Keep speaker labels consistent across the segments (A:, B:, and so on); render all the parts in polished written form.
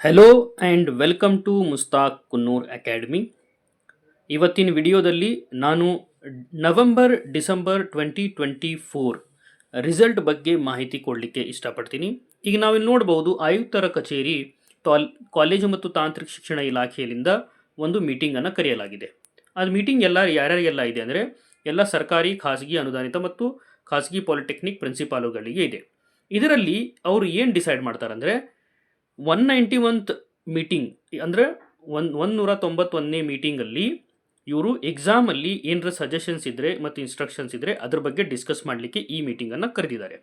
A: Hello and welcome to Mustaq Kunnur academy. ಇವತ್ತಿನ ವಿಡಿಯೋದಲ್ಲಿ ನಾನು ನವೆಂಬರ್ ಡಿಸೆಂಬರ್ 2024 ರಿಸಲ್ಟ್ ಬಗ್ಗೆ ಮಾಹಿತಿ ಕೊಡಲಿಕ್ಕೆ ಇಷ್ಟಪಡ್ತೀನಿ. ಈಗ ನಾವಿಲ್ಲಿ ನೋಡ್ಬೋದು, ಆಯುಕ್ತರ ಕಚೇರಿ ಕಾಲೇಜು ಮತ್ತು ತಾಂತ್ರಿಕ ಶಿಕ್ಷಣ ಇಲಾಖೆಯಿಂದ ಒಂದು ಮೀಟಿಂಗನ್ನು ಕರೆಯಲಾಗಿದೆ. ಅದು ಮೀಟಿಂಗ್ ಯಾರ್ಯಾರಿಗೆಲ್ಲ ಇದೆ ಅಂದರೆ ಎಲ್ಲ ಸರ್ಕಾರಿ, ಖಾಸಗಿ, ಅನುದಾನಿತ ಮತ್ತು ಖಾಸಗಿ ಪಾಲಿಟೆಕ್ನಿಕ್ ಪ್ರಿನ್ಸಿಪಾಲುಗಳಿಗೆ ಇದೆ. ಇದರಲ್ಲಿ ಅವರು ಏನು ಡಿಸೈಡ್ ಮಾಡ್ತಾರಂದರೆ 191th ಮೀಟಿಂಗ್ ಅಂದರೆ 191ನೇ ಮೀಟಿಂಗಲ್ಲಿ ಇವರು ಎಕ್ಸಾಮಲ್ಲಿ ಏನರ ಸಜೆಷನ್ಸ್ ಇದ್ದರೆ ಮತ್ತು ಇನ್ಸ್ಟ್ರಕ್ಷನ್ಸ್ ಇದ್ದರೆ ಅದ್ರ ಬಗ್ಗೆ ಡಿಸ್ಕಸ್ ಮಾಡಲಿಕ್ಕೆ ಈ ಮೀಟಿಂಗನ್ನು ಕರೆದಿದ್ದಾರೆ.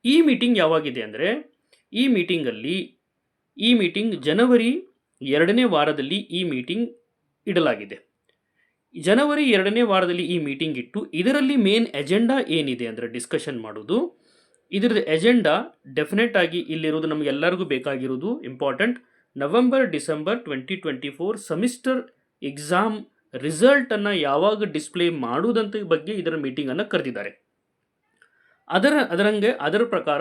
A: ಈ ಮೀಟಿಂಗ್ ಯಾವಾಗಿದೆ ಅಂದರೆ ಈ ಮೀಟಿಂಗ್ ಜನವರಿ 2ನೇ ವಾರದಲ್ಲಿ ಈ ಮೀಟಿಂಗ್ ಇಡಲಾಗಿದೆ. ಜನವರಿ 2ನೇ ವಾರದಲ್ಲಿ ಈ ಮೀಟಿಂಗ್ ಇಟ್ಟು ಇದರಲ್ಲಿ ಮೇನ್ ಎಜೆಂಡಾ ಏನಿದೆ ಅಂದರೆ ಡಿಸ್ಕಷನ್ ಮಾಡೋದು. ಇದರದ್ದು ಎಜೆಂಡಾ ಡೆಫಿನೆಟ್ ಆಗಿ ಇಲ್ಲಿರೋದು ನಮಗೆಲ್ಲರಿಗೂ ಬೇಕಾಗಿರೋದು important. November December 2024 semester exam ರಿಸಲ್ಟನ್ನು ಯಾವಾಗ ಡಿಸ್ಪ್ಲೇ ಮಾಡುವುದಂತ ಬಗ್ಗೆ ಇದರ ಮೀಟಿಂಗನ್ನು ಕರೆದಿದ್ದಾರೆ. ಅದರ ಪ್ರಕಾರ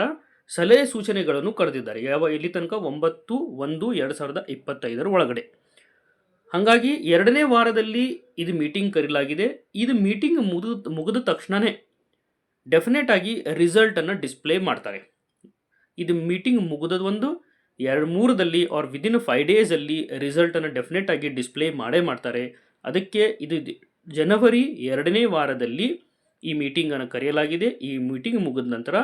A: ಸಲಹೆ ಸೂಚನೆಗಳನ್ನು ಕರೆದಿದ್ದಾರೆ. ಇಲ್ಲಿ ತನಕ 9/1/2025 ಒಳಗಡೆ. ಹಾಗಾಗಿ 2ನೇ ವಾರದಲ್ಲಿ ಇದು ಮೀಟಿಂಗ್ ಕರೆಯಲಾಗಿದೆ. ಇದು ಮೀಟಿಂಗ್ ಮುಗಿದ ತಕ್ಷಣವೇ ಡೆಫಿನೆಟ್ ಆಗಿ ರಿಸಲ್ಟನ್ನು ಡಿಸ್ಪ್ಲೇ ಮಾಡ್ತಾರೆ. ಇದು ಮೀಟಿಂಗ್ ಮುಗಿದ 2-3 ಆರ್ ವಿದಿನ್ 5 ಡೇಸಲ್ಲಿ ರಿಸಲ್ಟನ್ನು ಡೆಫಿನೆಟ್ ಆಗಿ ಡಿಸ್ಪ್ಲೇ ಮಾಡ್ತಾರೆ. ಅದಕ್ಕೆ ಇದು ಜನವರಿ 2ನೇ ವಾರದಲ್ಲಿ ಈ ಮೀಟಿಂಗನ್ನು ಕರೆಯಲಾಗಿದೆ. ಈ ಮೀಟಿಂಗ್ ಮುಗಿದ ನಂತರ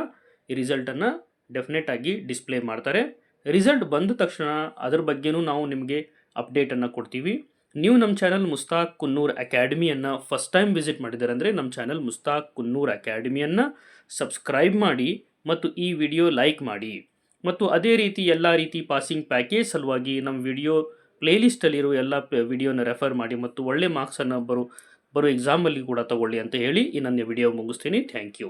A: ಈ ರಿಸಲ್ಟನ್ನು ಡೆಫಿನೆಟ್ ಆಗಿ ಡಿಸ್ಪ್ಲೇ ಮಾಡ್ತಾರೆ. ರಿಸಲ್ಟ್ ಬಂದ ತಕ್ಷಣ ಅದ್ರ ಬಗ್ಗೆನೂ ನಾವು ನಿಮಗೆ ಅಪ್ಡೇಟನ್ನು ಕೊಡ್ತೀವಿ. ನೀವು ನಮ್ಮ ಚಾನಲ್ ಮುಸ್ತಾಕ್ ಕುನ್ನೂರ್ ಅಕಾಡೆಮಿಯನ್ನು ಫಸ್ಟ್ ಟೈಮ್ ವಿಸಿಟ್ ಮಾಡಿದ್ದಾರೆ ಅಂದರೆ ನಮ್ಮ ಚಾನಲ್ ಮುಸ್ತಾಕ್ ಕುನ್ನೂರ್ ಅಕಾಡೆಮಿಯನ್ನು ಸಬ್ಸ್ಕ್ರೈಬ್ ಮಾಡಿ ಮತ್ತು ಈ ವಿಡಿಯೋ ಲೈಕ್ ಮಾಡಿ. ಮತ್ತು ಅದೇ ರೀತಿ ಎಲ್ಲ ರೀತಿ ಪಾಸಿಂಗ್ ಪ್ಯಾಕೇಜ್ ಸಲುವಾಗಿ ನಮ್ಮ ವಿಡಿಯೋ ಪ್ಲೇಲಿಸ್ಟಲ್ಲಿರೋ ಎಲ್ಲ ವಿಡಿಯೋನ ರೆಫರ್ ಮಾಡಿ ಮತ್ತು ಒಳ್ಳೆ ಮಾರ್ಕ್ಸನ್ನು ಬರೋ ಎಕ್ಸಾಮಲ್ಲಿ ಕೂಡ ತಗೊಳ್ಳಿ ಅಂತ ಹೇಳಿ ಈ ನನ್ನ ವಿಡಿಯೋ ಮುಗಿಸ್ತೀನಿ. Thank you.